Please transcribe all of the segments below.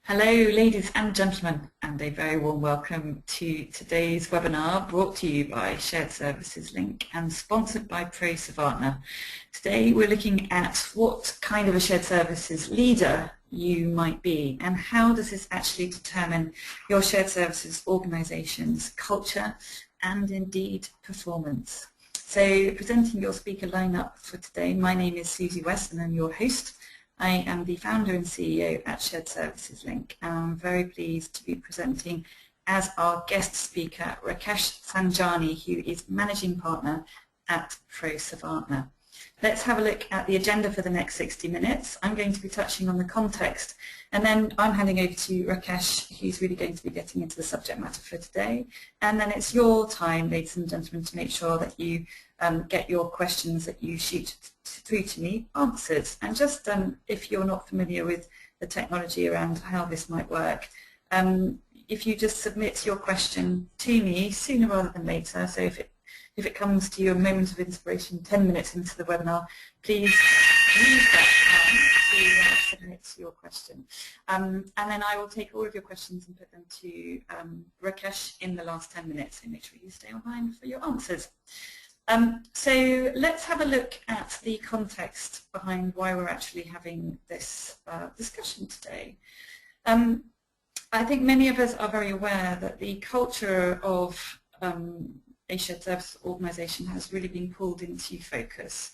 Hello ladies and gentlemen, and a very warm welcome to today's webinar brought to you by Shared Services Link and sponsored by Proservariner. Today we're looking at what kind of a shared services leader you might be and how does this actually determine your shared services organisation's culture and indeed performance. So presenting your speaker lineup for today, my name is Susie West and I'm your host. I am the founder and CEO at Shared Services Link, and I'm very pleased to be presenting as our guest speaker Rakesh Sanjani, who is Managing Partner at Proservariner. Let's have a look at the agenda for the next 60 minutes. I'm going to be touching on the context, and then I'm handing over to Rakesh, who's really going to be getting into the subject matter for today. And then it's your time, ladies and gentlemen, to make sure that you get your questions that you shoot through to me answered. And just if you're not familiar with the technology around how this might work, if you just submit your question to me sooner rather than later, so if it comes to you a moment of inspiration 10 minutes into the webinar, please use that time to submit your question. And then I will take all of your questions and put them to Rakesh in the last 10 minutes, so make sure you stay online for your answers. So let's have a look at the context behind why we're actually having this discussion today. I think many of us are very aware that the culture of a shared service organisation has really been pulled into focus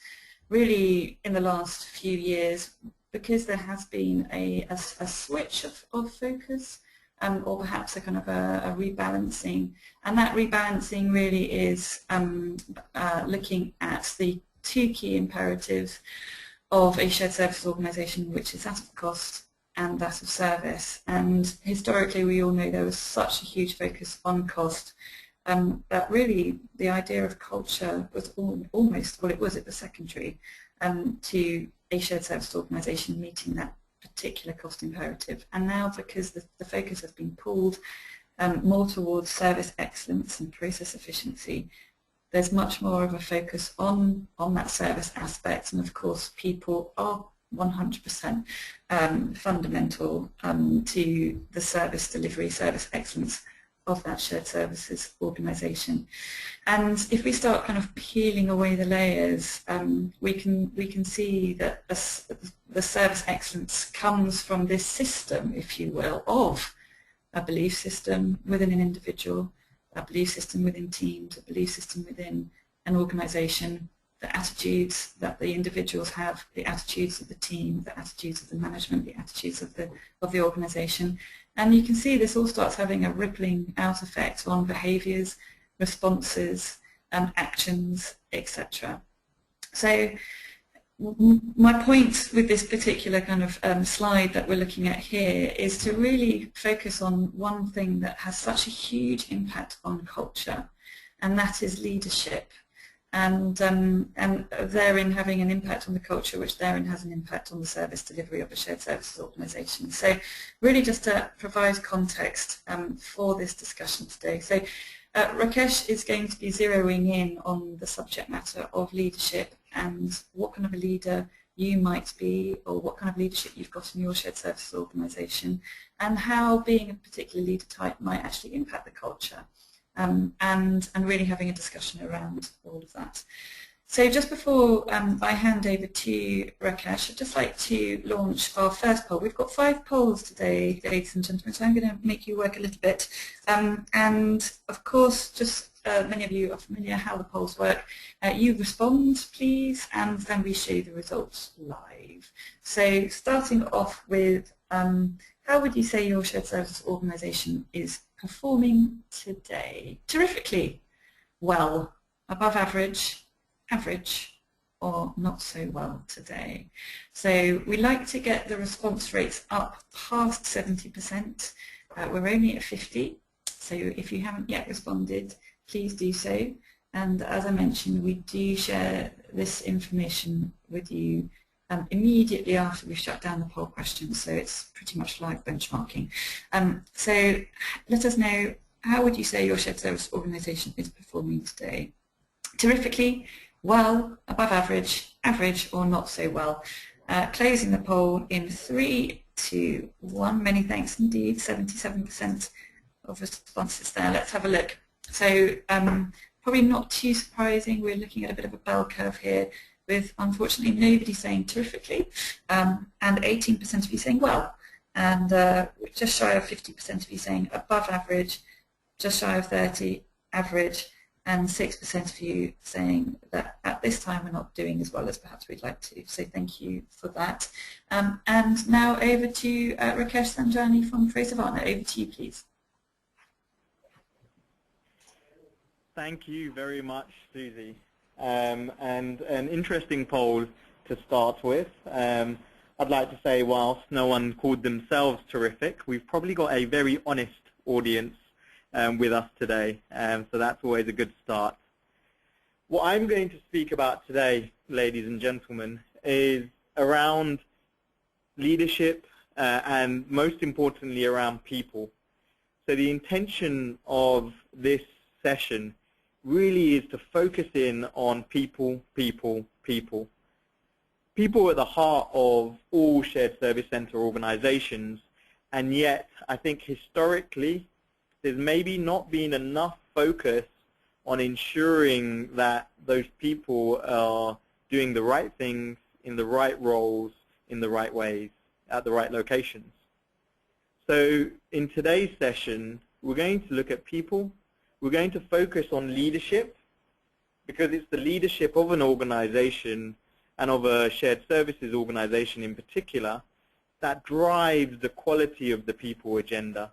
really in the last few years because there has been a switch of focus or perhaps a kind of a rebalancing, and that rebalancing really is looking at the two key imperatives of a shared service organisation, which is that of cost and that of service. And historically we all know there was such a huge focus on cost that really the idea of culture was almost, well, it was secondary to a shared service organisation meeting that particular cost imperative. And now, because the focus has been pulled more towards service excellence and process efficiency, there's much more of a focus on that service aspect, and of course people are 100% fundamental to the service delivery, service excellence of that shared services organisation. And if we start kind of peeling away the layers, we can see that the service excellence comes from this system, if you will, of a belief system within an individual, a belief system within teams, a belief system within an organisation, the attitudes that the individuals have, the attitudes of the team, the attitudes of the management, the attitudes of the organisation. And you can see this all starts having a rippling out effect on behaviours, responses, actions, etc. So my point with this particular kind of slide that we're looking at here is to really focus on one thing that has such a huge impact on culture, and that is leadership. And therein having an impact on the culture, which therein has an impact on the service delivery of a shared services organisation. So really just to provide context for this discussion today. So Rakesh is going to be zeroing in on the subject matter of leadership and what kind of a leader you might be, or what kind of leadership you've got in your shared services organisation, and how being a particular leader type might actually impact the culture. And really having a discussion around all of that. So just before I hand over to Rakesh, I'd just like to launch our first poll. We've got 5 polls today, ladies and gentlemen, so I'm going to make you work a little bit. And of course, just many of you are familiar how the polls work. You respond, please, and then we show the results live. So starting off with, how would you say your shared services organisation is performing today? Terrifically, well, above average, average, or not so well today. So we like to get the response rates up past 70%. We're only at 50, so if you haven't yet responded, please do so. And as I mentioned, we do share this information with you immediately after we've shut down the poll questions, so it's pretty much live benchmarking. So let us know, how would you say your shared service organisation is performing today? Terrifically, well, above average, average, or not so well. Closing the poll in 3, to 1. Many thanks indeed, 77% of responses there. Let's have a look. So probably not too surprising, we're looking at a bit of a bell curve here with unfortunately nobody saying terrifically and 18% of you saying well, and just shy of 50% of you saying above average, just shy of 30 average, and 6% of you saying that at this time we're not doing as well as perhaps we'd like to. So thank you for that. And now over to Rakesh Sanjani from Proservariner. Over to you, please. Thank you very much, Susie. And an interesting poll to start with. I'd like to say, whilst no one called themselves terrific, we've probably got a very honest audience with us today, so that's always a good start. What I'm going to speak about today, ladies and gentlemen, is around leadership and most importantly around people. So the intention of this session really is to focus in on people, people, people. People at the heart of all shared service center organizations, and yet I think historically there's maybe not been enough focus on ensuring that those people are doing the right things in the right roles in the right ways at the right locations. So in today's session we're going to look at people. We're going to focus on leadership because it's the leadership of an organization and of a shared services organization in particular that drives the quality of the people agenda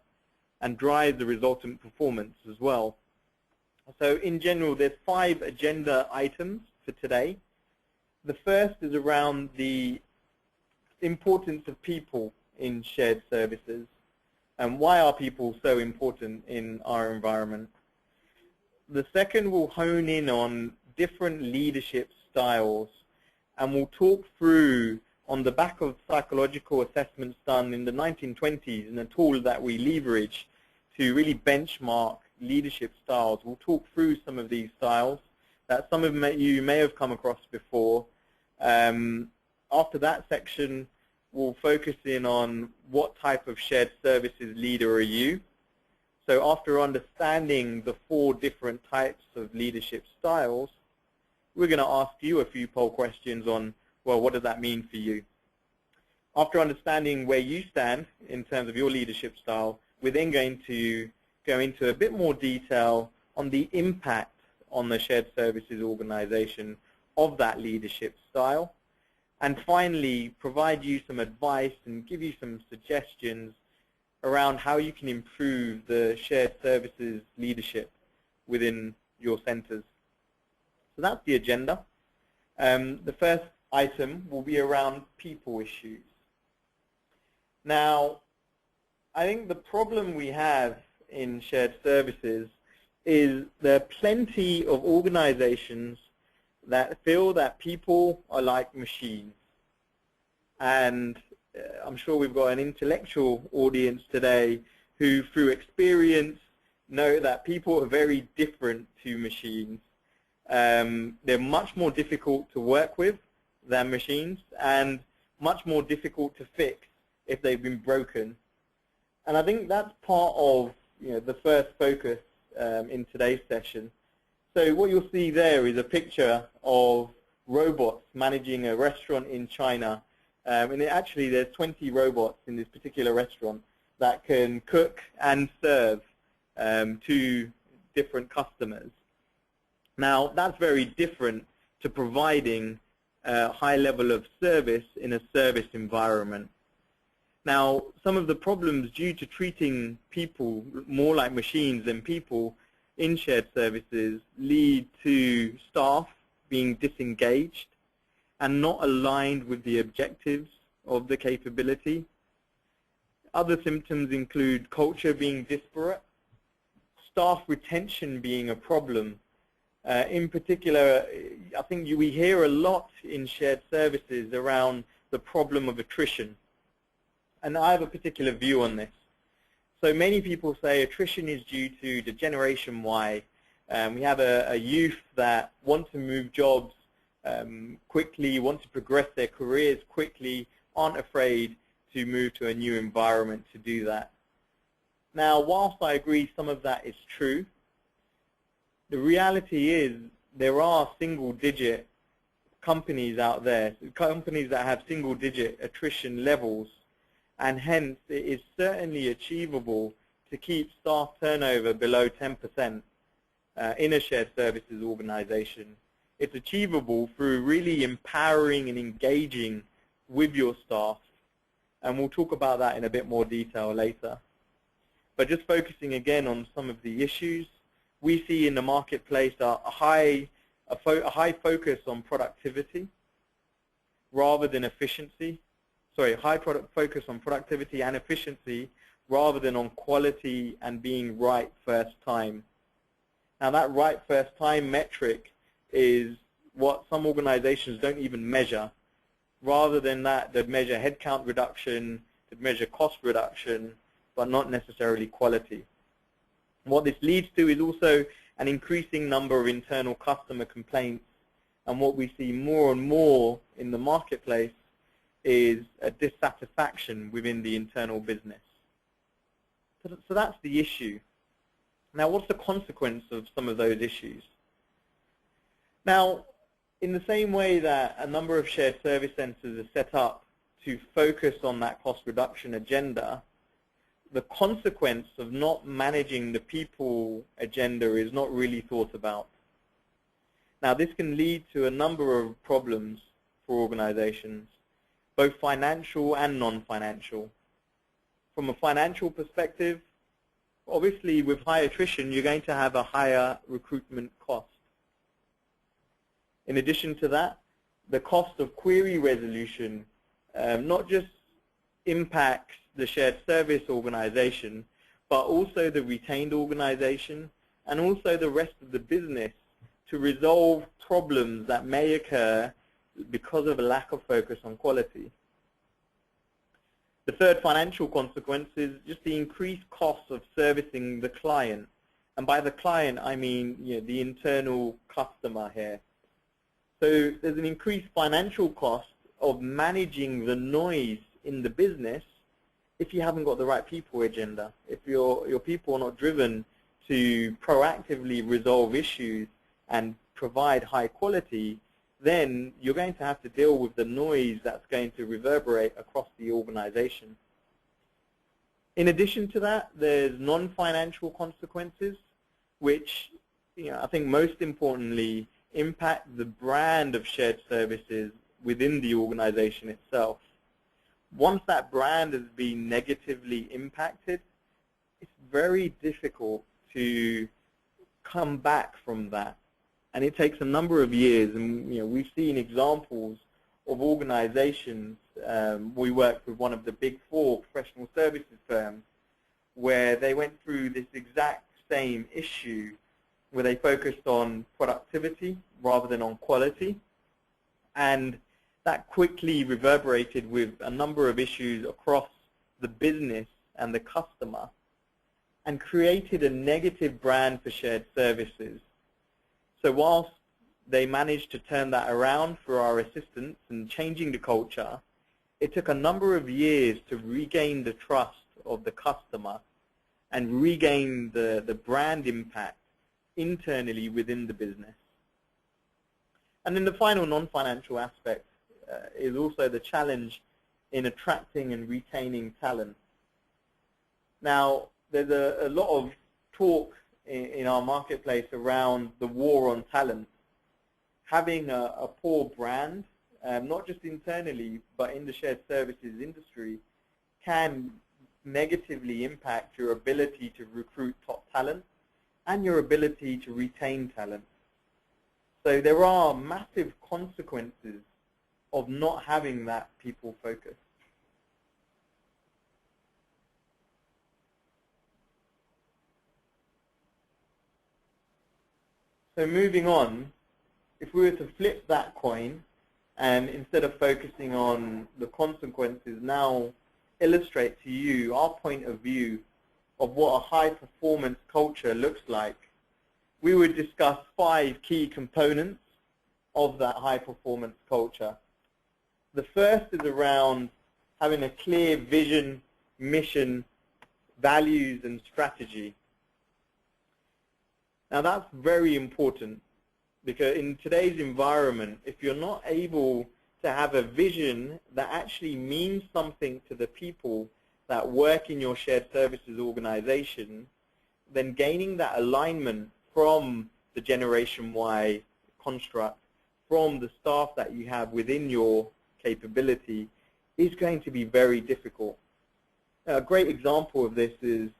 and drives the resultant performance as well. So in general, there's 5 agenda items for today. The first is around the importance of people in shared services and why are people so important in our environment. The second will hone in on different leadership styles, and we'll talk through, on the back of psychological assessments done in the 1920s and a tool that we leverage to really benchmark leadership styles. We'll talk through some of these styles that some of you may have come across before. After that section, we'll focus in on what type of shared services leader are you. So after understanding the 4 different types of leadership styles, we're going to ask you a few poll questions on, well, what does that mean for you? After understanding where you stand in terms of your leadership style, we're then going to go into a bit more detail on the impact on the shared services organization of that leadership style. And finally, provide you some advice and give you some suggestions around how you can improve the shared services leadership within your centers. So that's the agenda. The first item will be around people issues. Now, I think the problem we have in shared services is there are plenty of organizations that feel that people are like machines. And I'm sure we've got an intellectual audience today who, through experience, know that people are very different to machines. They're much more difficult to work with than machines and much more difficult to fix if they've been broken. And I think that's part of the first focus in today's session. So what you'll see there is a picture of robots managing a restaurant in China. And actually there's 20 robots in this particular restaurant that can cook and serve to different customers. Now that's very different to providing a high level of service in a service environment. Now some of the problems due to treating people more like machines than people in shared services lead to staff being disengaged and not aligned with the objectives of the capability. Other symptoms include culture being disparate, staff retention being a problem. In particular, I think we hear a lot in shared services around the problem of attrition. And I have a particular view on this. So many people say attrition is due to the Generation Y. We have a youth that want to move jobs quickly, want to progress their careers quickly, aren't afraid to move to a new environment to do that. Now, whilst I agree some of that is true, the reality is there are single-digit companies out there, companies that have single-digit attrition levels, and hence it is certainly achievable to keep staff turnover below 10% in a shared services organization. It's achievable through really empowering and engaging with your staff, and we'll talk about that in a bit more detail later. But just focusing again on some of the issues, we see in the marketplace a high focus on productivity rather than efficiency. Sorry, focus on productivity and efficiency rather than on quality and being right first time. Now that right first time metric is what some organizations don't even measure. Rather than that, they'd measure headcount reduction, they'd measure cost reduction, but not necessarily quality. What this leads to is also an increasing number of internal customer complaints, and what we see more and more in the marketplace is a dissatisfaction within the internal business. So that's the issue. Now, what's the consequence of some of those issues? Now, in the same way that a number of shared service centers are set up to focus on that cost reduction agenda, the consequence of not managing the people agenda is not really thought about. Now, this can lead to a number of problems for organizations, both financial and non-financial. From a financial perspective, obviously with high attrition, you're going to have a higher recruitment cost. In addition to that, the cost of query resolution not just impacts the shared service organization, but also the retained organization and also the rest of the business to resolve problems that may occur because of a lack of focus on quality. The third financial consequence is just the increased cost of servicing the client. And by the client, I mean the internal customer here. So there's an increased financial cost of managing the noise in the business if you haven't got the right people agenda. If your people are not driven to proactively resolve issues and provide high quality, then you're going to have to deal with the noise that's going to reverberate across the organization. In addition to that, there's non-financial consequences, which I think most importantly impact the brand of shared services within the organization itself. Once that brand has been negatively impacted, it's very difficult to come back from that. And it takes a number of years, and we've seen examples of organizations. We worked with one of the big 4 professional services firms where they went through this exact same issue where they focused on productivity rather than on quality. And that quickly reverberated with a number of issues across the business and the customer and created a negative brand for shared services. So whilst they managed to turn that around for our assistants and changing the culture, it took a number of years to regain the trust of the customer and regain the brand impact internally within the business. And then the final non-financial aspect is also the challenge in attracting and retaining talent. Now, there's a lot of talk in our marketplace around the war on talent. Having a poor brand, not just internally, but in the shared services industry, can negatively impact your ability to recruit top talent and your ability to retain talent. So there are massive consequences of not having that people focus. So moving on, if we were to flip that coin and instead of focusing on the consequences, now illustrate to you our point of view of what a high-performance culture looks like, we would discuss 5 key components of that high-performance culture. The first is around having a clear vision, mission, values, and strategy. Now that's very important, because in today's environment, if you're not able to have a vision that actually means something to the people that work in your shared services organization, then gaining that alignment from the Generation Y construct, from the staff that you have within your capability, is going to be very difficult. A great example of this is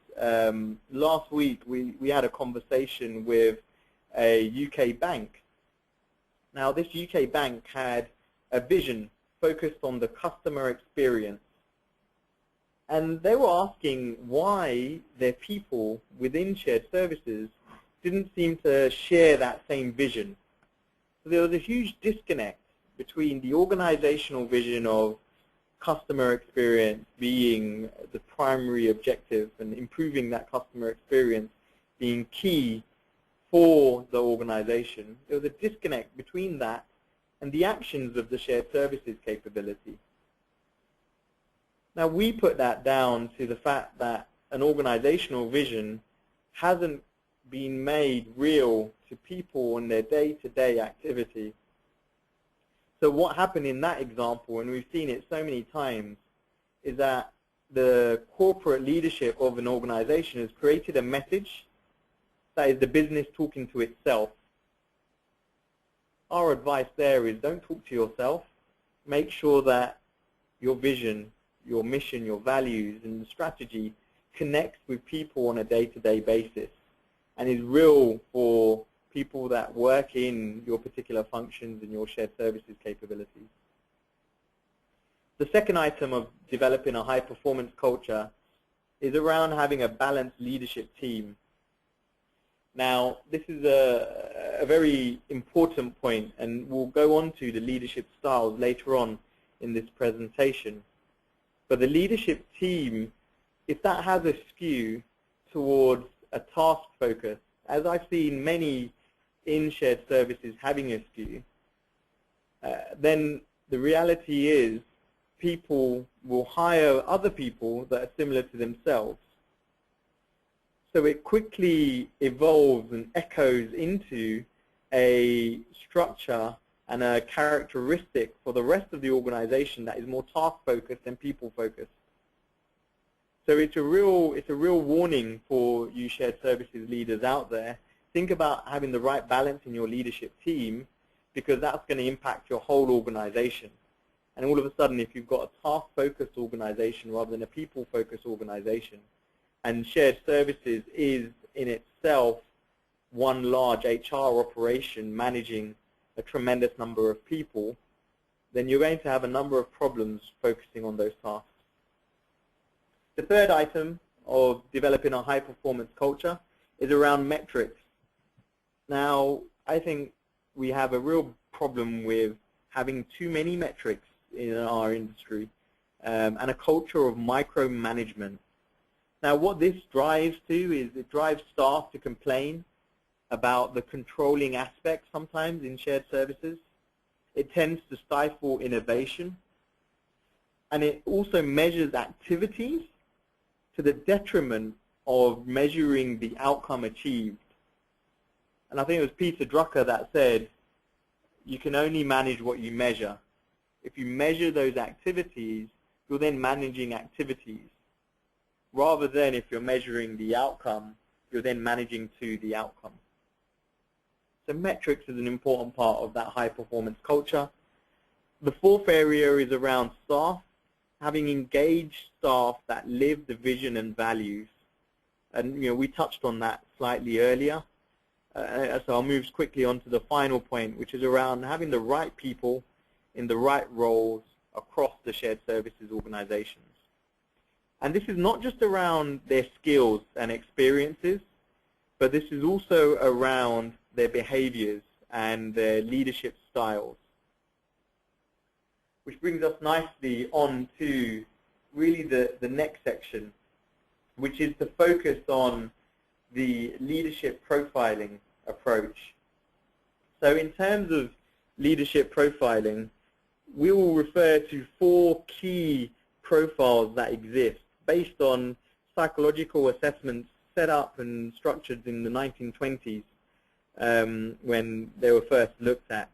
last week we had a conversation with a UK bank. Now this UK bank had a vision focused on the customer experience, and they were asking why their people within shared services didn't seem to share that same vision. So there was a huge disconnect between the organizational vision of customer experience being the primary objective and improving that customer experience being key for the organization. There was a disconnect between that and the actions of the shared services capability. Now we put that down to the fact that an organizational vision hasn't been made real to people in their day-to-day activity. So what happened in that example, and we've seen it so many times, is that the corporate leadership of an organization has created a message that is the business talking to itself. Our advice there is don't talk to yourself. Make sure that your vision, your mission, your values, and strategy connects with people on a day-to-day basis and is real for people that work in your particular functions and your shared services capabilities. The second item of developing a high-performance culture is around having a balanced leadership team. Now, this is a very important point, and we'll go on to the leadership styles later on in this presentation. But the leadership team, if that has a skew towards a task focus, as I've seen many in shared services having a skew, then the reality is people will hire other people that are similar to themselves. So it quickly evolves and echoes into a structure and a characteristic for the rest of the organization that is more task-focused than people-focused. So it's a real warning for you shared services leaders out there. Think about having the right balance in your leadership team, because that's going to impact your whole organization. And all of a sudden, if you've got a task-focused organization rather than a people-focused organization, and shared services is in itself one large HR operation managing a tremendous number of people, then you're going to have a number of problems focusing on those tasks. The third item of developing a high-performance culture is around metrics. Now, I think we have a real problem with having too many metrics in our industry and a culture of micromanagement. Now, what this drives to is it drives staff to complain about the controlling aspects sometimes in shared services. It tends to stifle innovation, and it also measures activities to the detriment of measuring the outcome achieved. And I think it was Peter Drucker that said, you can only manage what you measure. If you measure those activities, you're then managing activities, rather than if you're measuring the outcome, you're then managing to the outcome. So metrics is an important part of that high-performance culture. The fourth area is around staff, having engaged staff that live the vision and values. And we touched on that slightly earlier. So I'll move quickly on to the final point, which is around having the right people in the right roles across the shared services organizations. And this is not just around their skills and experiences, but this is also around their behaviors and their leadership styles. Which brings us nicely on to really the next section, which is to focus on the leadership profiling approach. So in terms of leadership profiling, we will refer to 4 key profiles that exist based on psychological assessments set up and structured in the 1920s when they were first looked at.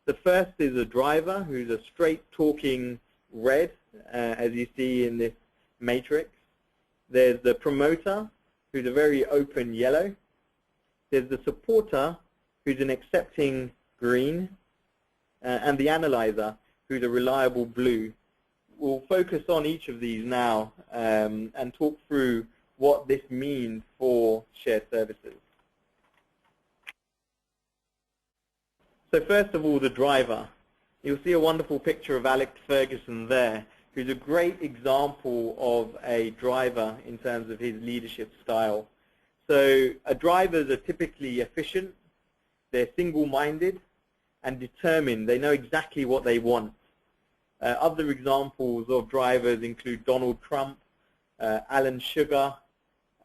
The first is a driver who's a straight-talking red, as you see in this matrix. There's the promoter, who's a very open yellow. There's the supporter, who's an accepting green. And the analyzer, who's a reliable blue. We'll focus on each of these now and talk through what this means for shared services. So first of all, the driver. You'll see a wonderful picture of Alex Ferguson there, who's a great example of a driver in terms of his leadership style. So drivers are typically efficient, they're single-minded, and determined. They know exactly what they want. Other examples of drivers include Donald Trump, Alan Sugar,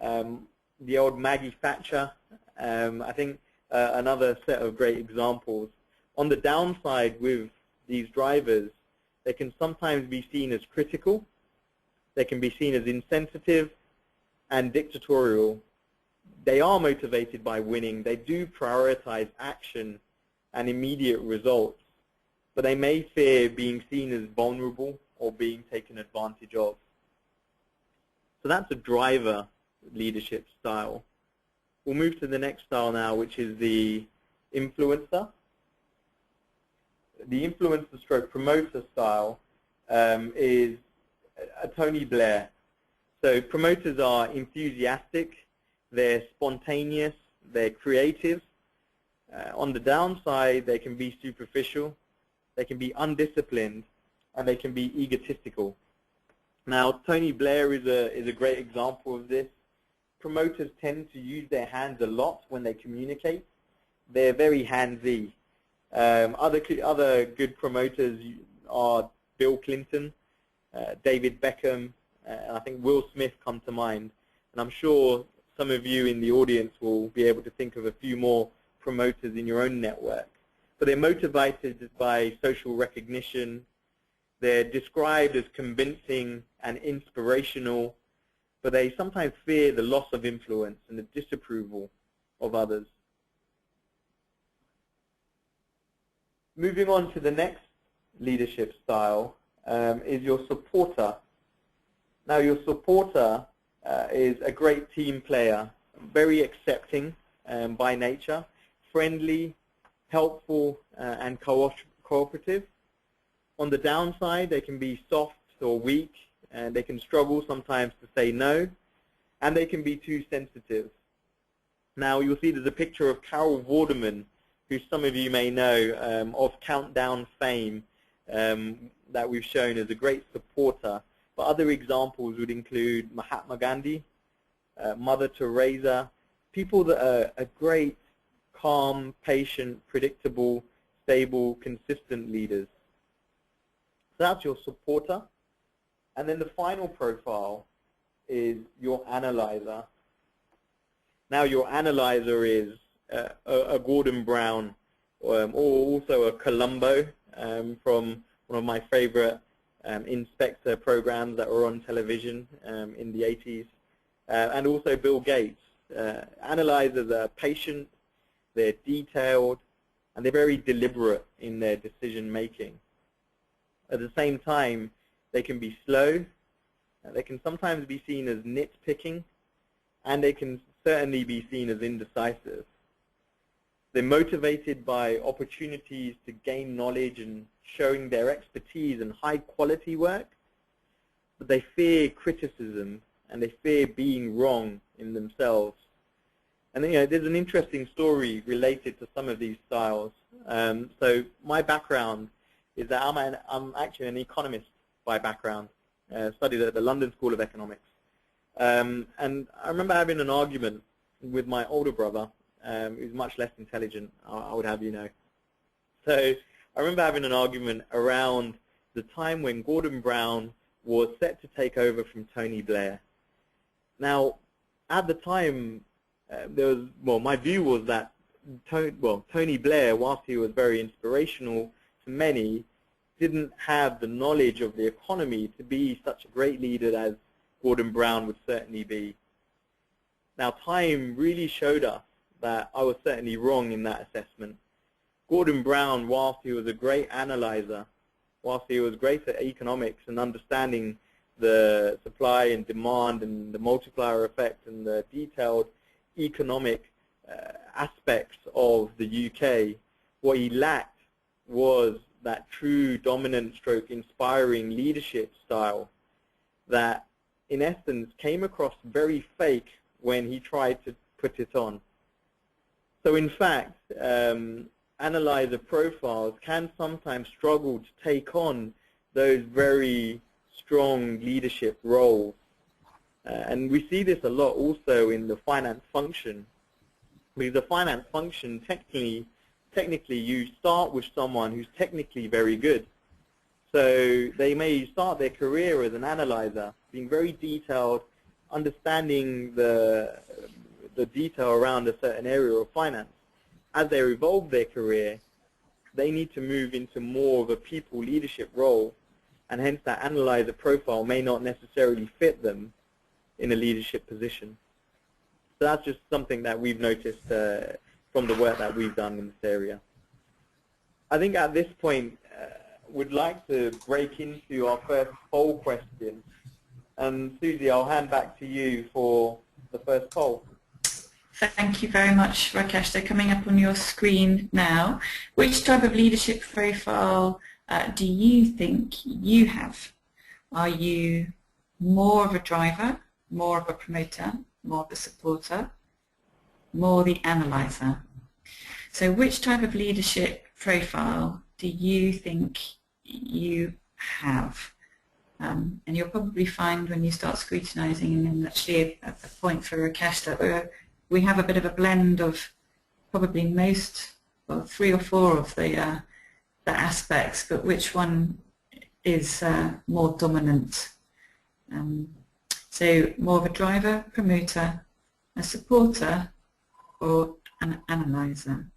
the old Maggie Thatcher. I think another set of great examples. On the downside with these drivers, they can sometimes be seen as critical, they can be seen as insensitive and dictatorial. They are motivated by winning, they do prioritize action and immediate results, but they may fear being seen as vulnerable or being taken advantage of. So that's a driver leadership style. We'll move to the next style now, which is the influencer. The influencer stroke promoter style is a Tony Blair. So promoters are enthusiastic, they're spontaneous, they're creative. On the downside, they can be superficial, they can be undisciplined, and they can be egotistical. Now, Tony Blair is a great example of this. Promoters tend to use their hands a lot when they communicate. They're very handsy. Other good promoters are Bill Clinton, David Beckham, and I think Will Smith come to mind. And I'm sure some of you in the audience will be able to think of a few more promoters in your own network. But they're motivated by social recognition. They're described as convincing and inspirational, but they sometimes fear the loss of influence and the disapproval of others. Moving on to the next leadership style is your supporter. Now, your supporter is a great team player, very accepting by nature, friendly, helpful, and cooperative. On the downside, they can be soft or weak, and they can struggle sometimes to say no, and they can be too sensitive. Now, you'll see there's a picture of Carol Vorderman, who some of you may know of Countdown fame, that we've shown as a great supporter. But other examples would include Mahatma Gandhi, Mother Teresa, people that are great, calm, patient, predictable, stable, consistent leaders. So that's your supporter. And then the final profile is your analyzer. Now, your analyzer is a Gordon Brown, or also a Columbo from one of my favorite inspector programs that were on television in the 80s, and also Bill Gates. Analyzers are patient, they're detailed, and they're very deliberate in their decision making. At the same time, they can be slow, they can sometimes be seen as nitpicking, and they can certainly be seen as indecisive. They're motivated by opportunities to gain knowledge and showing their expertise and high-quality work, but they fear criticism and they fear being wrong in themselves. And there's an interesting story related to some of these styles. So my background is that I'm actually an economist by background, studied at the London School of Economics. And I remember having an argument with my older brother, who's much less intelligent, I would have you know. So I remember having an argument around the time when Gordon Brown was set to take over from Tony Blair. Now, at the time, my view was that Tony Blair, whilst he was very inspirational to many, didn't have the knowledge of the economy to be such a great leader as Gordon Brown would certainly be. Now, time really showed us that I was certainly wrong in that assessment. Gordon Brown, whilst he was a great analyzer, whilst he was great at economics and understanding the supply and demand and the multiplier effect and the detailed economic aspects of the UK, what he lacked was that true dominant stroke inspiring leadership style that in essence came across very fake when he tried to put it on. So in fact, analyzer profiles can sometimes struggle to take on those very strong leadership roles. And we see this a lot also in the finance function. Because the finance function, technically you start with someone who's technically very good. So they may start their career as an analyzer, being very detailed, understanding the detail around a certain area of finance. As they evolve their career, they need to move into more of a people leadership role, and hence that analyzer profile may not necessarily fit them in a leadership position. So that's just something that we've noticed from the work that we've done in this area. I think at this point, we'd like to break into our first poll question. And Susie, I'll hand back to you for the first poll. Thank you very much, Rakesh. They're coming up on your screen now. Which type of leadership profile do you think you have? Are you more of a driver, more of a promoter, more of a supporter, more the analyzer? So which type of leadership profile do you think you have? And you'll probably find when you start scrutinizing, and actually a point for Rakesh, that we have a bit of a blend of probably most, well, 3 or 4 of the aspects, but which one is more dominant? So more of a driver, promoter, a supporter, or an analyzer?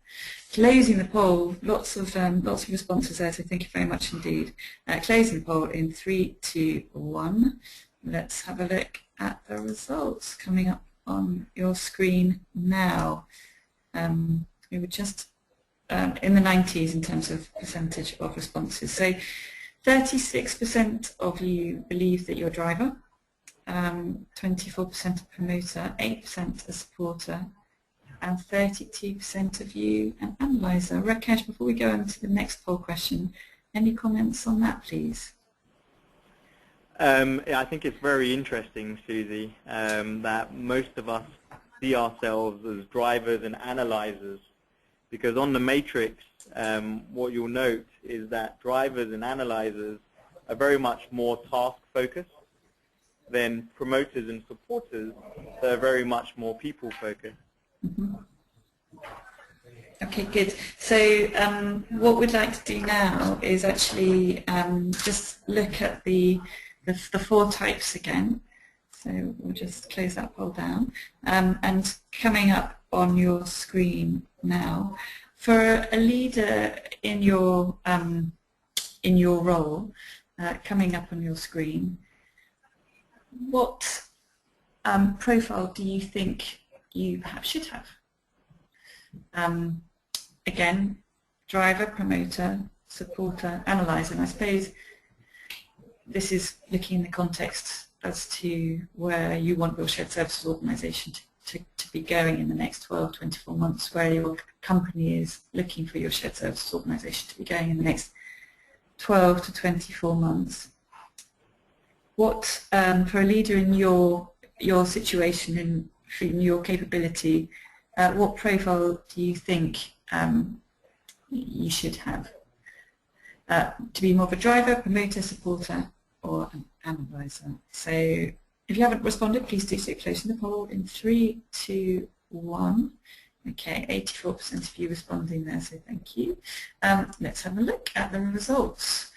Closing the poll, lots of responses there, so thank you very much indeed. Closing the poll in 3, 2, 1. Let's have a look at the results coming up on your screen now. We were just in the 90s in terms of percentage of responses. So 36% of you believe that you're a driver, 24% a promoter, 8% a supporter, and 32% of you an analyzer. Rakesh, before we go on to the next poll question, any comments on that, please? I think it's very interesting, Susie, that most of us see ourselves as drivers and analyzers, because on the matrix, what you'll note is that drivers and analyzers are very much more task-focused than promoters and supporters that are very much more people-focused. Mm-hmm. Okay, good. So what we'd like to do now is actually just look at the 4 types again. So we'll just close that poll down. And coming up on your screen now, for a leader in your role, coming up on your screen, what profile do you think you perhaps should have? Again, driver, promoter, supporter, analyzer. And I suppose this is looking in the context as to where you want your shared services organisation to be going in the next 12, 24 months, where your company is looking for your shared services organisation to be going in the next 12 to 24 months. What, for a leader in your situation, in your capability, what profile do you think you should have? To be more of a driver, promoter, supporter, or an analyzer? So if you haven't responded, please do so. Closing the poll in 3, 2, 1. Okay, 84% of you responding there, so thank you. Let's have a look at the results.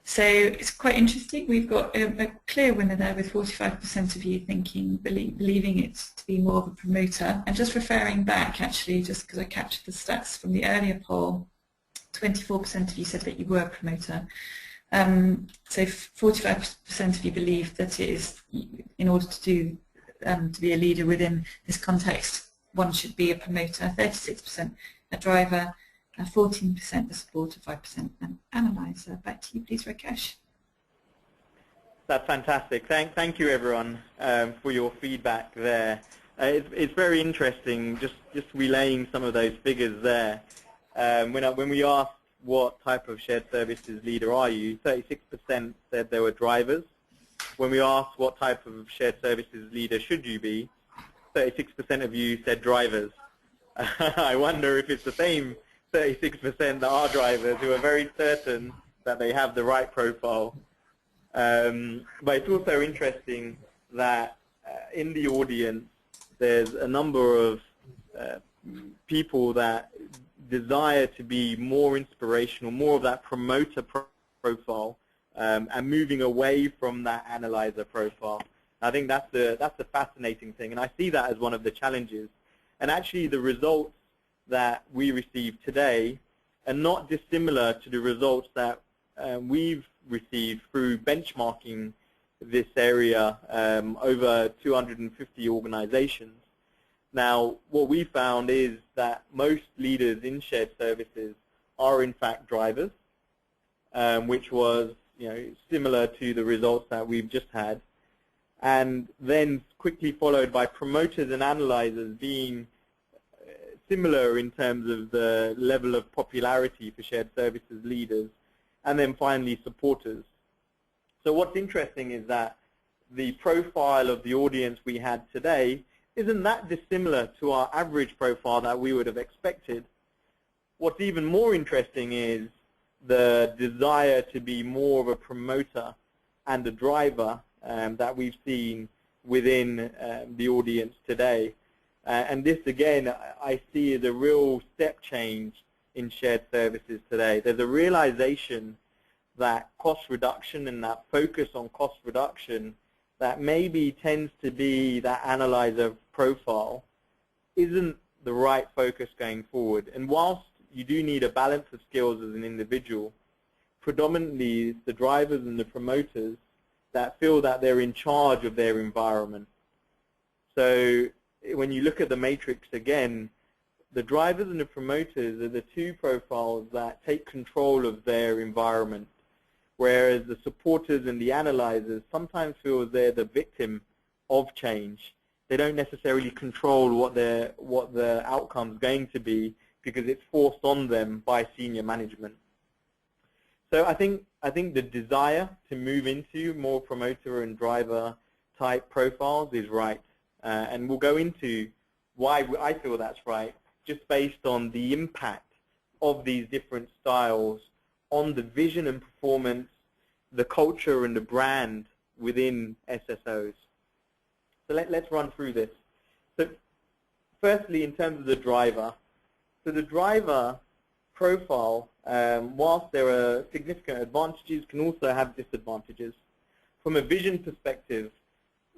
So it's quite interesting. We've got a clear winner there with 45% of you thinking, believing it to be more of a promoter. And just referring back, actually, just because I captured the stats from the earlier poll, 24% of you said that you were a promoter. So 45% of you believe that it is, in order to be a leader within this context, one should be a promoter, 36% a driver, 14% a supporter, 5% an analyzer. Back to you, please, Rakesh. That's fantastic. Thank you, everyone, for your feedback there. It's very interesting, just relaying some of those figures there. When we asked what type of shared services leader are you, 36% said they were drivers. When we asked what type of shared services leader should you be, 36% of you said drivers. I wonder if it's the same 36% that are drivers who are very certain that they have the right profile. But it's also interesting that in the audience there's a number of people that desire to be more inspirational, more of that promoter profile, and moving away from that analyzer profile. I think that's the fascinating thing, and I see that as one of the challenges. And actually the results that we received today are not dissimilar to the results that we've received through benchmarking this area over 250 organizations. Now, what we found is that most leaders in shared services are in fact drivers, which was similar to the results that we've just had, and then quickly followed by promoters and analyzers being similar in terms of the level of popularity for shared services leaders, and then finally supporters. So what's interesting is that the profile of the audience we had today isn't that dissimilar to our average profile that we would have expected. What's even more interesting is the desire to be more of a promoter and a driver that we've seen within the audience today. And this, again, I see as a real step change in shared services today. There's a realization that cost reduction and that focus on cost reduction that maybe tends to be that analyzer profile isn't the right focus going forward. And whilst you do need a balance of skills as an individual, predominantly it's the drivers and the promoters that feel that they're in charge of their environment. So when you look at the matrix again, the drivers and the promoters are the two profiles that take control of their environment, whereas the supporters and the analyzers sometimes feel they're the victim of change. They don't necessarily control what the outcome's going to be because it's forced on them by senior management. So I think the desire to move into more promoter and driver type profiles is right. And we'll go into why I feel that's right, just based on the impact of these different styles on the vision and performance, the culture and the brand within SSOs. So let's run through this. So firstly, in terms of the driver, so the driver profile, whilst there are significant advantages, can also have disadvantages. From a vision perspective,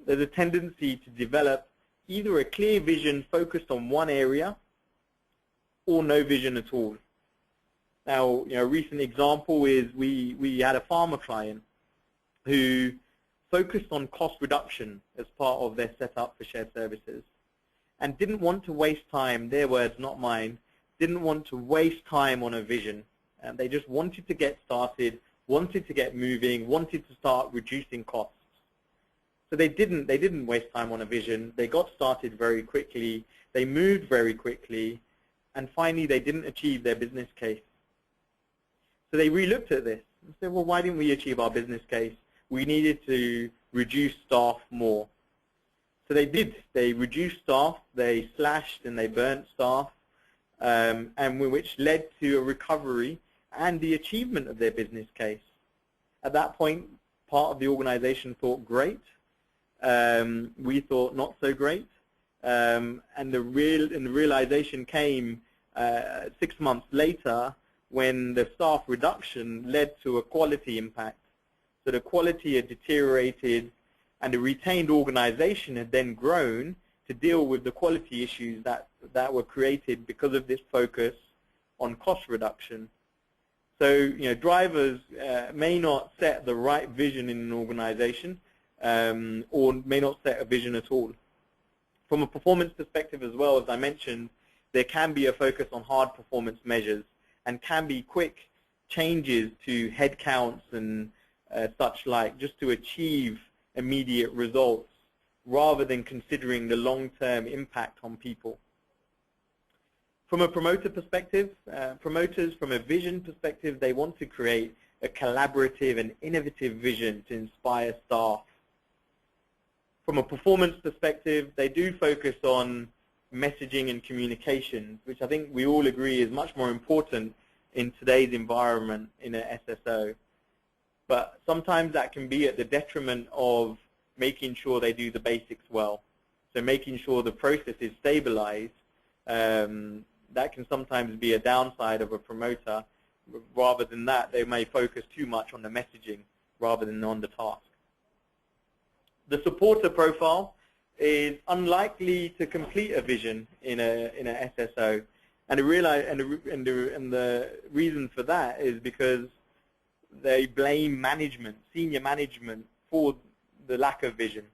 there's a tendency to develop either a clear vision focused on one area or no vision at all. Now, a recent example is we had a pharma client who focused on cost reduction as part of their setup for shared services and didn't want to waste time, their words, not mine, didn't want to waste time on a vision. And they just wanted to get started, wanted to get moving, wanted to start reducing costs. So they didn't waste time on a vision. They got started very quickly. They moved very quickly. And finally, they didn't achieve their business case. So they re-looked at this and said, well, why didn't we achieve our business case? We needed to reduce staff more. So they did. They reduced staff. They slashed and they burnt staff, and which led to a recovery and the achievement of their business case. At that point, part of the organization thought great. We thought not so great. And the realization came 6 months later when the staff reduction led to a quality impact. So the quality had deteriorated and the retained organization had then grown to deal with the quality issues that were created because of this focus on cost reduction. So, drivers may not set the right vision in an organization, or may not set a vision at all. From a performance perspective as well, as I mentioned, there can be a focus on hard performance measures and can be quick changes to headcounts and such like, just to achieve immediate results rather than considering the long-term impact on people. From a promoter perspective, promoters from a vision perspective, they want to create a collaborative and innovative vision to inspire staff. From a performance perspective, they do focus on messaging and communications, which I think we all agree is much more important in today's environment in an SSO. But sometimes that can be at the detriment of making sure they do the basics well. So making sure the process is stabilized, that can sometimes be a downside of a promoter. Rather than that, they may focus too much on the messaging rather than on the task. The supporter profile is unlikely to complete a vision in a SSO, and the reason for that is because they blame management, senior management, for the lack of vision.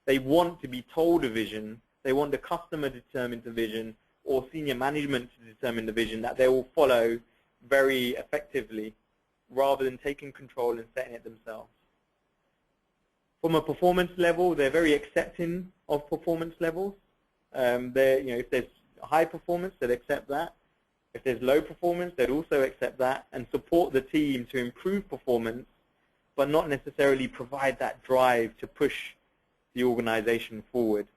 They want to be told a vision. They want the customer to determine the vision, or senior management to determine the vision that they will follow very effectively, rather than taking control and setting it themselves. From a performance level, they're very accepting of performance levels. If there's high performance, they'd accept that. If there's low performance, they'd also accept that and support the team to improve performance, but not necessarily provide that drive to push the organization forward.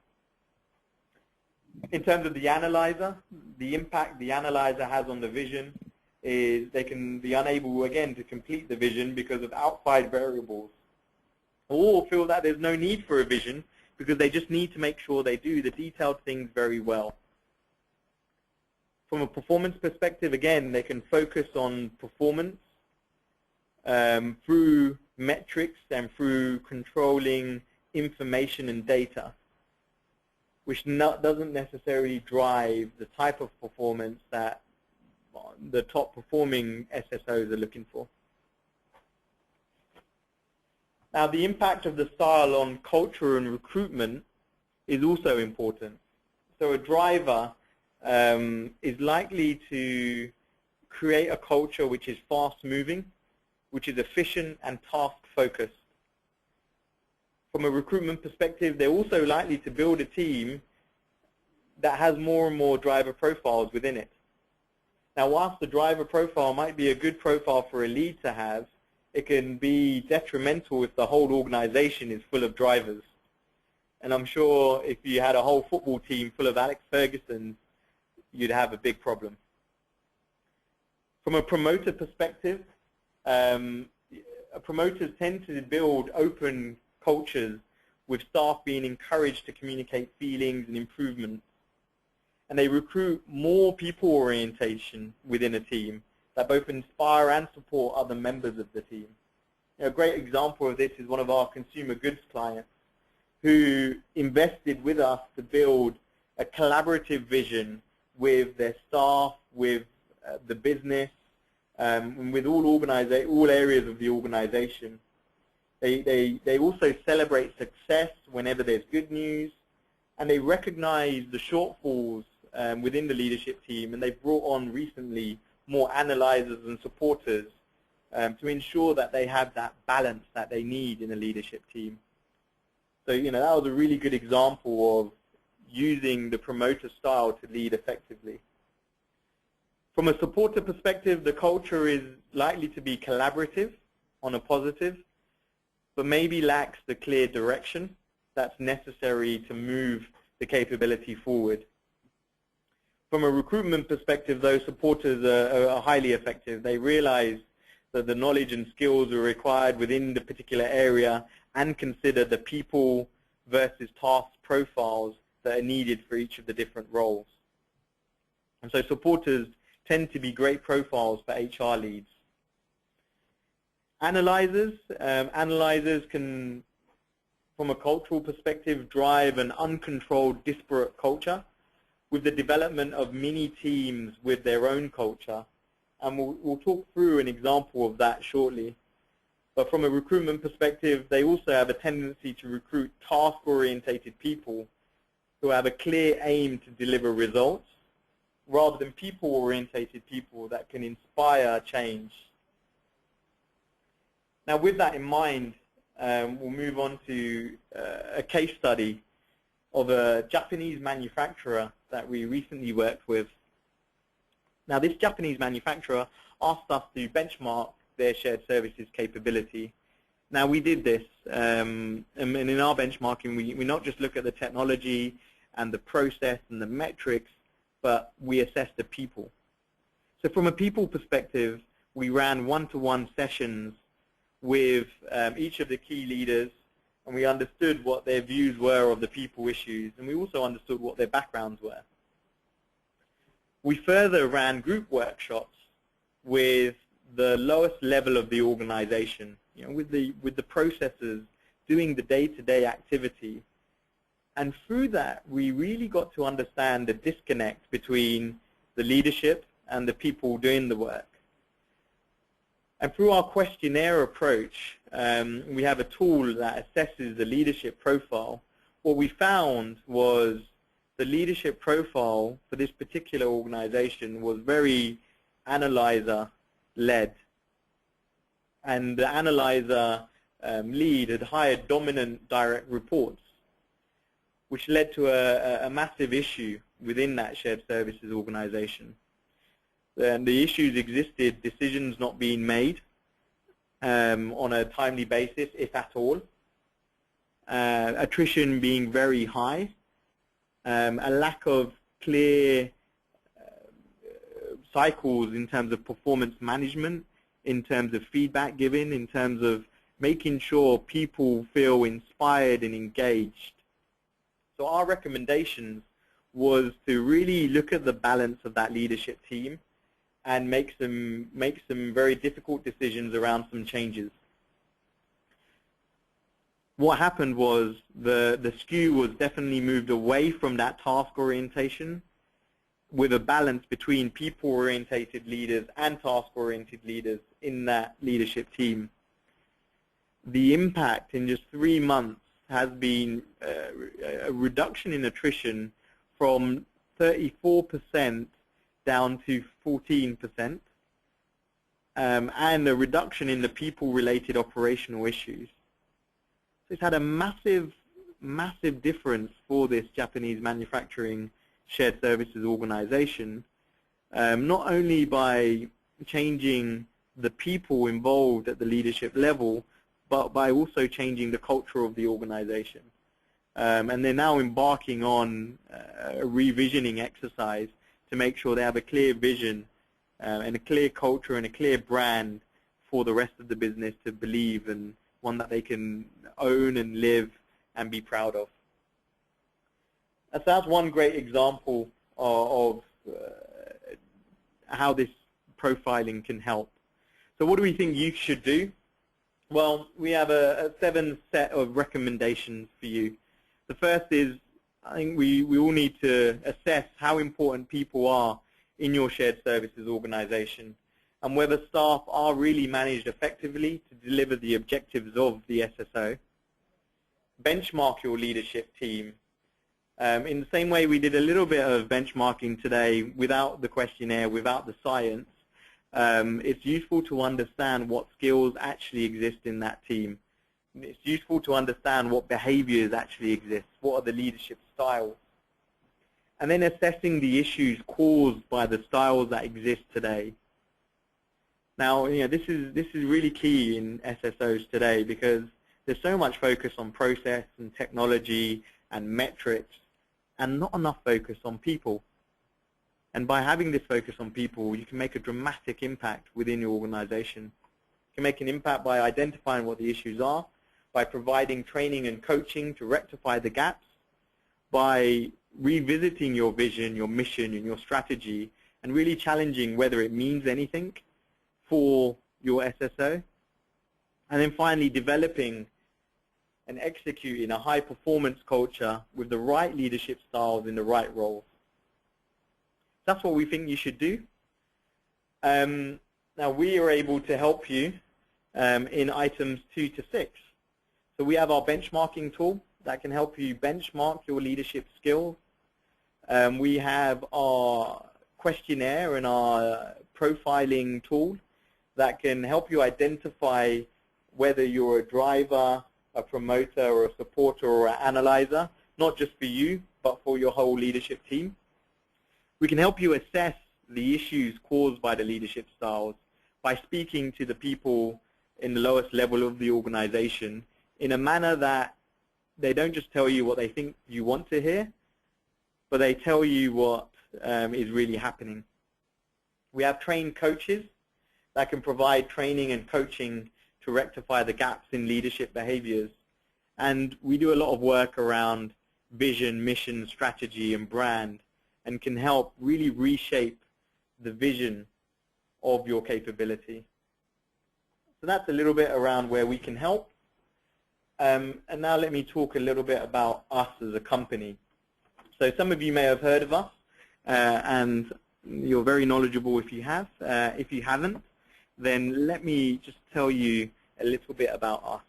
In terms of the analyzer, the impact the analyzer has on the vision is they can be unable, again, to complete the vision because of outside variables, or feel that there's no need for a vision because they just need to make sure they do the detailed things very well. From a performance perspective, again, they can focus on performance through metrics and through controlling information and data, which doesn't necessarily drive the type of performance that the top performing SSOs are looking for. Now, the impact of the style on culture and recruitment is also important. So a driver is likely to create a culture which is fast-moving, which is efficient and task-focused. From a recruitment perspective, they're also likely to build a team that has more and more driver profiles within it. Now, whilst the driver profile might be a good profile for a lead to have, it can be detrimental if the whole organization is full of drivers. And I'm sure if you had a whole football team full of Alex Fergusons, you'd have a big problem. From a promoter perspective, promoters tend to build open cultures with staff being encouraged to communicate feelings and improvements. And they recruit more people orientation within a team that both inspire and support other members of the team. A great example of this is one of our consumer goods clients who invested with us to build a collaborative vision with their staff, with the business, and with all areas of the organization. They also celebrate success whenever there's good news, and they recognize the shortfalls within the leadership team, and they've brought on recently more analyzers and supporters to ensure that they have that balance that they need in a leadership team. So, that was a really good example of using the promoter style to lead effectively. From a supporter perspective, the culture is likely to be collaborative on a positive, but maybe lacks the clear direction that's necessary to move the capability forward. From a recruitment perspective, those supporters are highly effective. They realize that the knowledge and skills are required within the particular area and consider the people versus task profiles that are needed for each of the different roles. And so supporters tend to be great profiles for HR leads. Analyzers can, from a cultural perspective, drive an uncontrolled, disparate culture with the development of mini teams with their own culture and we'll talk through an example of that shortly. But from a recruitment perspective, they also have a tendency to recruit task-orientated people who have a clear aim to deliver results, rather than people-orientated people that can inspire change. Now, with that in mind, we'll move on to a case study of a Japanese manufacturer that we recently worked with. Now, this Japanese manufacturer asked us to benchmark their shared services capability. Now, we did this, and in our benchmarking, we not just look at the technology and the process and the metrics, but we assess the people. So from a people perspective, we ran one-to-one sessions with each of the key leaders, and we understood what their views were of the people issues, and we also understood what their backgrounds were. We further ran group workshops with the lowest level of the organization, with the processors doing the day-to-day activity. And through that, we really got to understand the disconnect between the leadership and the people doing the work. And through our questionnaire approach, we have a tool that assesses the leadership profile. What we found was the leadership profile for this particular organization was very analyzer-led. And the analyzer lead had hired dominant direct reports, which led to a massive issue within that shared services organization. And the issues existed, decisions not being made on a timely basis, if at all, attrition being very high, a lack of clear cycles in terms of performance management, in terms of feedback giving, in terms of making sure people feel inspired and engaged. So our recommendations was to really look at the balance of that leadership team and make some very difficult decisions around some changes. What happened was the skew was definitely moved away from that task orientation, with a balance between people-orientated leaders and task-oriented leaders in that leadership team. The impact in just 3 months has been a reduction in attrition from 34% down to 14%, and a reduction in the people-related operational issues. So it's had a massive, massive difference for this Japanese manufacturing shared services organization, not only by changing the people involved at the leadership level, but by also changing the culture of the organization. And they're now embarking on a revisioning exercise to make sure they have a clear vision and a clear culture and a clear brand for the rest of the business to believe, and one that they can own and live and be proud of. So that's one great example of how this profiling can help. So what do we think you should do? Well, we have a 7 set of recommendations for you. The first is, I think we all need to assess how important people are in your shared services organization, and whether staff are really managed effectively to deliver the objectives of the SSO. Benchmark your leadership team. In the same way we did a little bit of benchmarking today without the questionnaire, without the science, it's useful to understand what skills actually exist in that team. It's useful to understand what behaviors actually exist, what are the leadership styles. And then assessing the issues caused by the styles that exist today. Now, this is really key in SSOs today, because there's so much focus on process and technology and metrics, and not enough focus on people. And by having this focus on people, you can make a dramatic impact within your organization. You can make an impact by identifying what the issues are, by providing training and coaching to rectify the gaps, by revisiting your vision, your mission, and your strategy, and really challenging whether it means anything for your SSO. And then finally, developing and executing a high-performance culture with the right leadership styles in the right roles. That's what we think you should do. Now we are able to help you in items 2 to 6. So we have our benchmarking tool that can help you benchmark your leadership skills. We have our questionnaire and our profiling tool that can help you identify whether you're a driver, a promoter, or a supporter, or an analyzer, not just for you, but for your whole leadership team. We can help you assess the issues caused by the leadership styles by speaking to the people in the lowest level of the organization in a manner that they don't just tell you what they think you want to hear, but they tell you what is really happening. We have trained coaches that can provide training and coaching to rectify the gaps in leadership behaviors. And we do a lot of work around vision, mission, strategy, and brand, and can help really reshape the vision of your capability. So that's a little bit around where we can help. And now let me talk a little bit about us as a company. So some of you may have heard of us, and you're very knowledgeable if you have. If you haven't, then let me just tell you a little bit about us.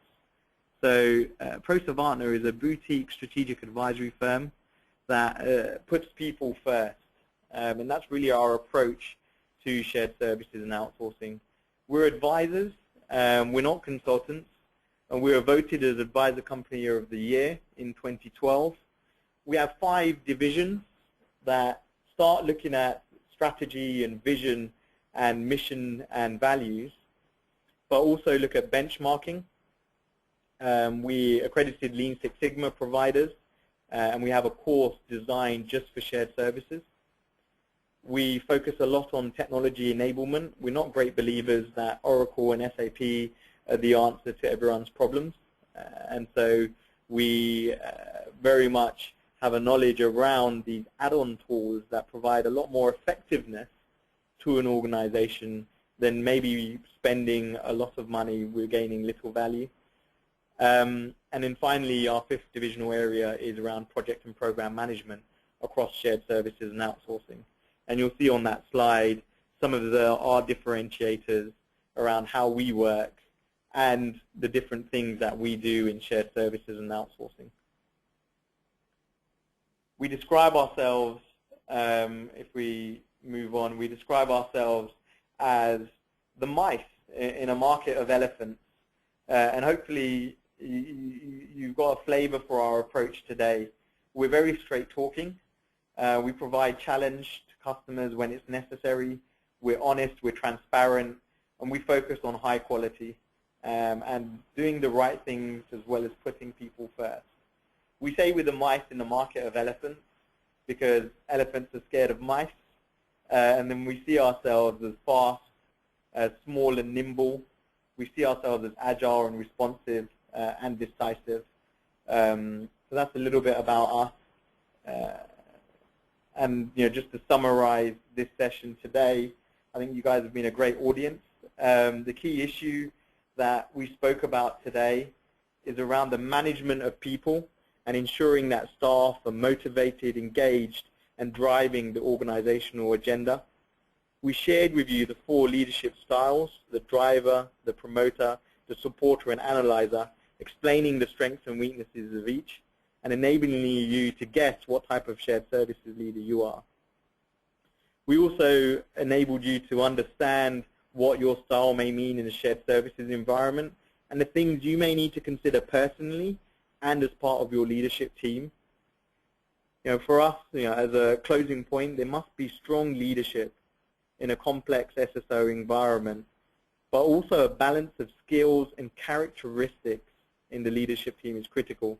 So Proservariner is a boutique strategic advisory firm that puts people first, and that's really our approach to shared services and outsourcing. We're advisors, we're not consultants, and we were voted as Advisor Company of the Year in 2012. We have 5 divisions that start looking at strategy and vision and mission and values, but also look at benchmarking. We accredited Lean Six Sigma providers, and we have a course designed just for shared services. We focus a lot on technology enablement. We're not great believers that Oracle and SAP are the answer to everyone's problems, and so we very much have a knowledge around these add-on tools that provide a lot more effectiveness to an organization than maybe spending a lot of money. We're gaining little value. And then finally, our 5th divisional area is around project and program management across shared services and outsourcing. And you'll see on that slide some of our differentiators around how we work and the different things that we do in shared services and outsourcing. We describe ourselves, if we move on, we describe ourselves as the mice in a market of elephants. And hopefully you've got a flavor for our approach today. We're very straight talking. We provide challenge to customers when it's necessary. We're honest, we're transparent, and we focus on high quality and doing the right things as well as putting people first. We say we're the mice in the market of elephants because elephants are scared of mice, and then we see ourselves as fast, as small and nimble. We see ourselves as agile and responsive and decisive. So that's a little bit about us. And just to summarize this session today, I think you guys have been a great audience. The key issue that we spoke about today is around the management of people and ensuring that staff are motivated, engaged, and driving the organizational agenda. We shared with you the 4 leadership styles: the driver, the promoter, the supporter, and analyzer, explaining the strengths and weaknesses of each, and enabling you to guess what type of shared services leader you are. We also enabled you to understand what your style may mean in a shared services environment and the things you may need to consider personally and as part of your leadership team. For us, as a closing point, there must be strong leadership in a complex SSO environment, but also a balance of skills and characteristics in the leadership team is critical.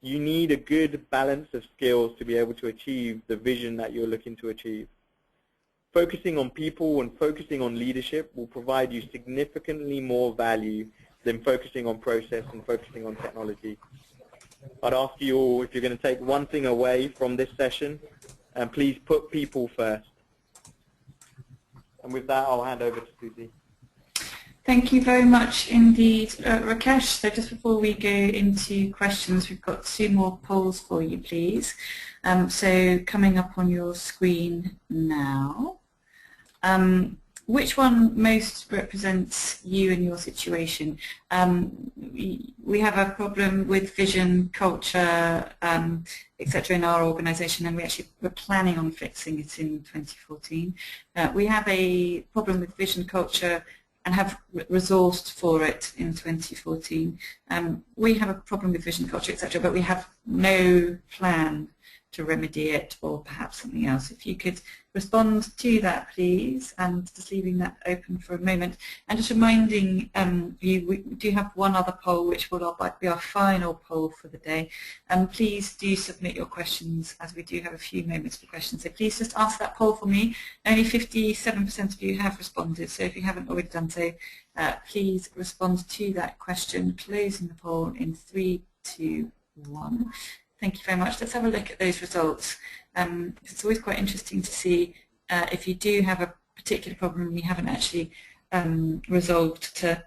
You need a good balance of skills to be able to achieve the vision that you're looking to achieve. Focusing on people and focusing on leadership will provide you significantly more value than focusing on process and focusing on technology. I'd ask you all, if you're going to take one thing away from this session, and please put people first. And with that, I'll hand over to Susie. Thank you very much indeed, Rakesh. So just before we go into questions, we've got 2 more polls for you, please. So coming up on your screen now. which one most represents you and your situation? We have a problem with vision, culture, etc. in our organisation, and we're planning on fixing it in 2014. We have a problem with vision, culture, and have resourced for it in 2014. We have a problem with vision, culture, etc., but we have no plan to remedy it, or perhaps something else. If you could respond to that, please, and just leaving that open for a moment. And just reminding you, we do have one other poll, which will be our final poll for the day. Please do submit your questions, as we do have a few moments for questions. So please just answer that poll for me. Only 57% of you have responded, so if you haven't already done so, please respond to that question. Closing the poll in 3, 2, 1. Thank you very much. Let's have a look at those results. It's always quite interesting to see if you do have a particular problem and you haven't actually resolved to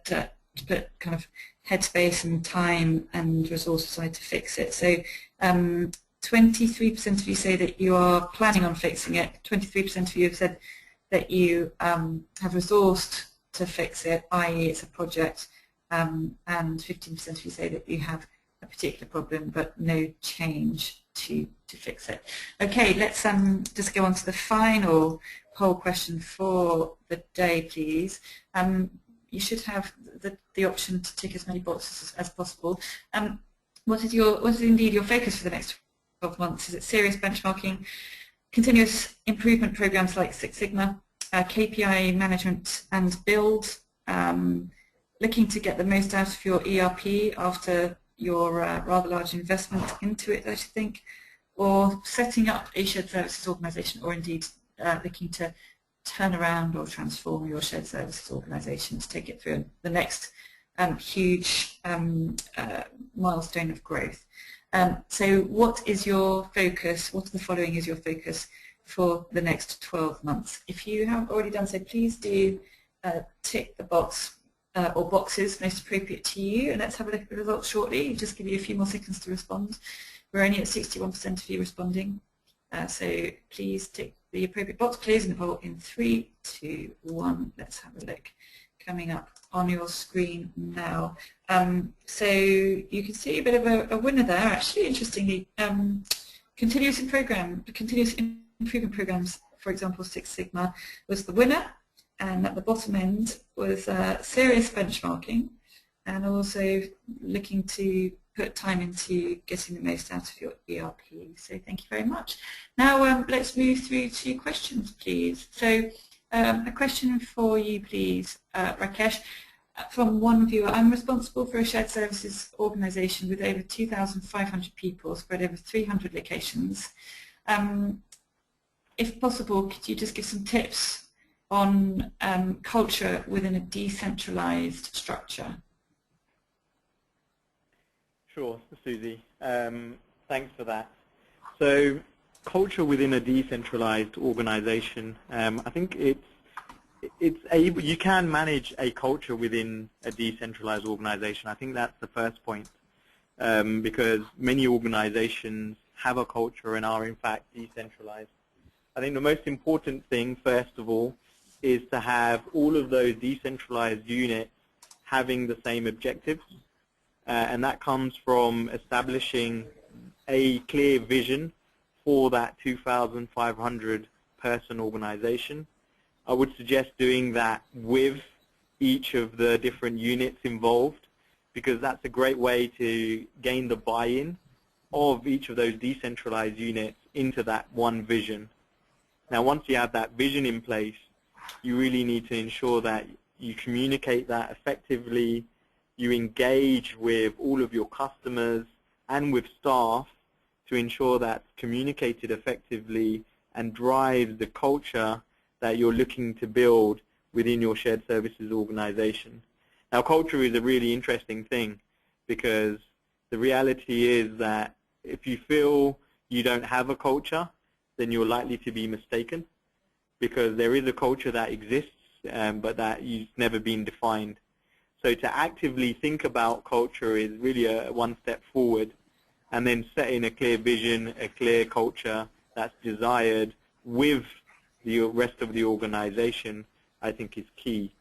put kind of headspace and time and resource aside to fix it. So 23% of you say that you are planning on fixing it. 23% of you have said that you have resourced to fix it, i.e. it's a project, and 15% of you say that you have a particular problem but no change to fix it. Okay, let's just go on to the final poll question for the day, please. You should have the option to tick as many boxes as possible. What is indeed your focus for the next 12 months? Is it serious benchmarking, continuous improvement programs like Six Sigma, KPI management and build, looking to get the most out of your ERP after your rather large investment into it, I should think, or setting up a shared services organisation, or indeed looking to turn around or transform your shared services organisation to take it through the next huge milestone of growth. So what is your focus? What of the following is your focus for the next 12 months? If you haven't already done so, please do tick the box or boxes most appropriate to you, and let's have a look at the results shortly. Just give you a few more seconds to respond. We're only at 61% of you responding, so please tick the appropriate box. Closing the poll in 3, 2, 1. Let's have a look. Coming up on your screen now. So you can see a bit of a winner there, actually, interestingly. Continuous improvement programs, for example, Six Sigma, was the winner. And at the bottom end was serious benchmarking, and also looking to put time into getting the most out of your ERP. So thank you very much. Now let's move through to questions, please. So a question for you, please, Rakesh, from one viewer. I'm responsible for a shared services organisation with over 2,500 people spread over 300 locations. If possible, could you just give some tips on culture within a decentralized structure? Sure, Susie. Thanks for that. So culture within a decentralized organization, I think you can manage a culture within a decentralized organization. I think that's the first point, because many organizations have a culture and are in fact decentralized. I think the most important thing, first of all, is to have all of those decentralized units having the same objectives, and that comes from establishing a clear vision for that 2,500 person organization. I would suggest doing that with each of the different units involved, because that's a great way to gain the buy-in of each of those decentralized units into that one vision. Now, once you have that vision in place, you really need to ensure that you communicate that effectively, you engage with all of your customers and with staff to ensure that's communicated effectively and drives the culture that you're looking to build within your shared services organization. Now, culture is a really interesting thing, because the reality is that if you feel you don't have a culture, then you're likely to be mistaken, because there is a culture that exists, but that has never been defined. So to actively think about culture is really one step forward, and then setting a clear vision, a clear culture that's desired with the rest of the organization I think is key.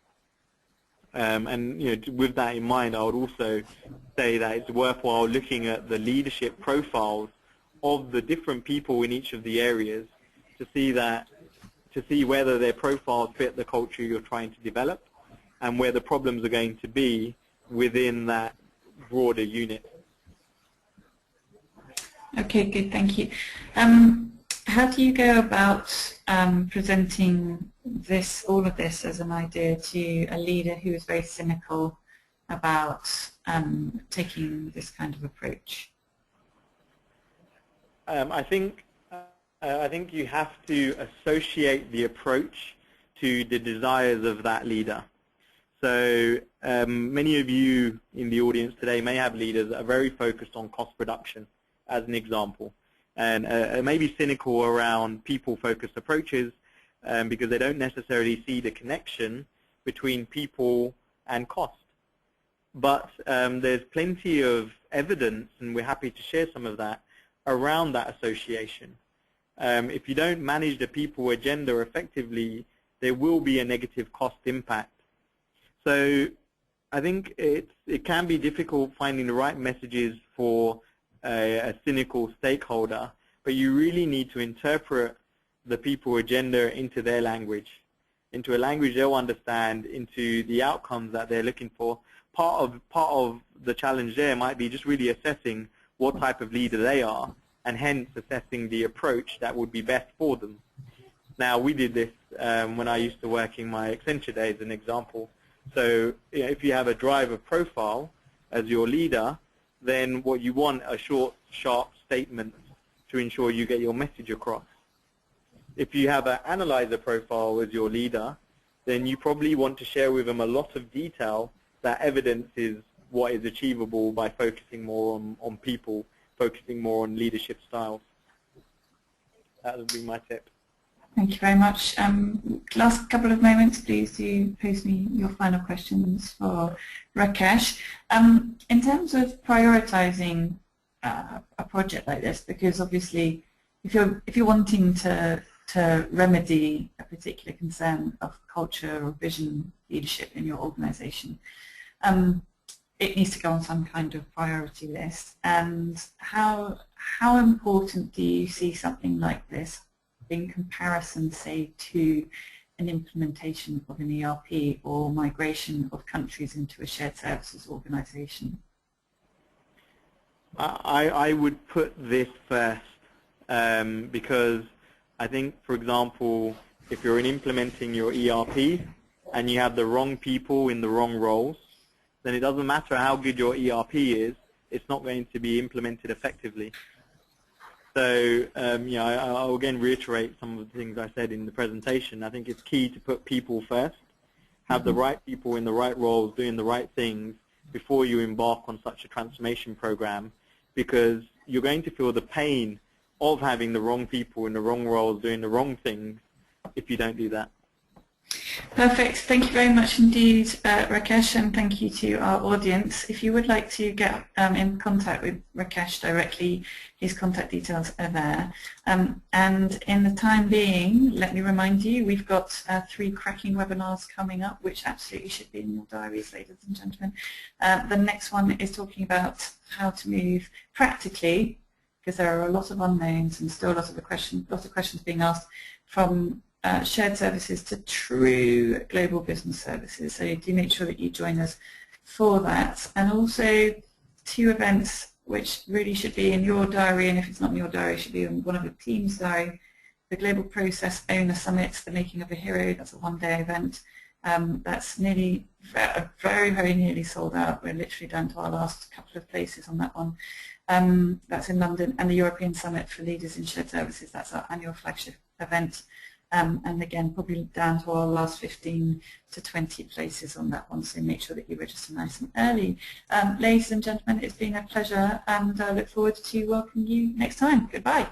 And with that in mind, I would also say that it's worthwhile looking at the leadership profiles of the different people in each of the areas to see whether their profiles fit the culture you're trying to develop and where the problems are going to be within that broader unit. Okay, good, thank you. How do you go about presenting all of this as an idea to a leader who is very cynical about taking this kind of approach? I think you have to associate the approach to the desires of that leader. So many of you in the audience today may have leaders that are very focused on cost reduction, as an example, and maybe cynical around people-focused approaches because they don't necessarily see the connection between people and cost. But there's plenty of evidence, and we're happy to share some of that, around that association. If you don't manage the people agenda effectively, there will be a negative cost impact. So I think it can be difficult finding the right messages for a cynical stakeholder, but you really need to interpret the people agenda into their language, into a language they'll understand, into the outcomes that they're looking for. Part of the challenge there might be just really assessing what type of leader they are, and hence assessing the approach that would be best for them. Now, we did this when I used to work in my Accenture days, an example. So if you have a driver profile as your leader, then what you want are short, sharp statements to ensure you get your message across. If you have an analyzer profile as your leader, then you probably want to share with them a lot of detail that evidences what is achievable by focusing more on people, focusing more on leadership styles. That would be my tip. Thank you very much. Last couple of moments, please do post me your final questions for Rakesh. In terms of prioritizing a project like this, because obviously if you're wanting to remedy a particular concern of culture or vision leadership in your organization, it needs to go on some kind of priority list. And how important do you see something like this in comparison, say, to an implementation of an ERP or migration of countries into a shared services organization? I would put this first because I think, for example, if you're implementing your ERP and you have the wrong people in the wrong roles, then it doesn't matter how good your ERP is, it's not going to be implemented effectively. So I'll again reiterate some of the things I said in the presentation. I think it's key to put people first, have the right people in the right roles doing the right things before you embark on such a transformation program, because you're going to feel the pain of having the wrong people in the wrong roles doing the wrong things if you don't do that. Perfect. Thank you very much indeed, Rakesh, and thank you to our audience. If you would like to get in contact with Rakesh directly, his contact details are there. And in the time being, let me remind you, we've got 3 cracking webinars coming up, which absolutely should be in your diaries, ladies and gentlemen. The next one is talking about how to move practically, because there are a lot of unknowns and still a lot of questions being asked, from shared services to true global business services. So do make sure that you join us for that. And also 2 events which really should be in your diary, and if it's not in your diary, it should be in one of the team's diary. The Global Process Owner Summit, The Making of a Hero, that's a 1-day event. That's very, very nearly sold out. We're literally down to our last couple of places on that one. That's in London. And the European Summit for Leaders in Shared Services, that's our annual flagship event. And again, probably down to our last 15 to 20 places on that one, so make sure that you register nice and early. Ladies and gentlemen, it's been a pleasure, and I look forward to welcoming you next time. Goodbye.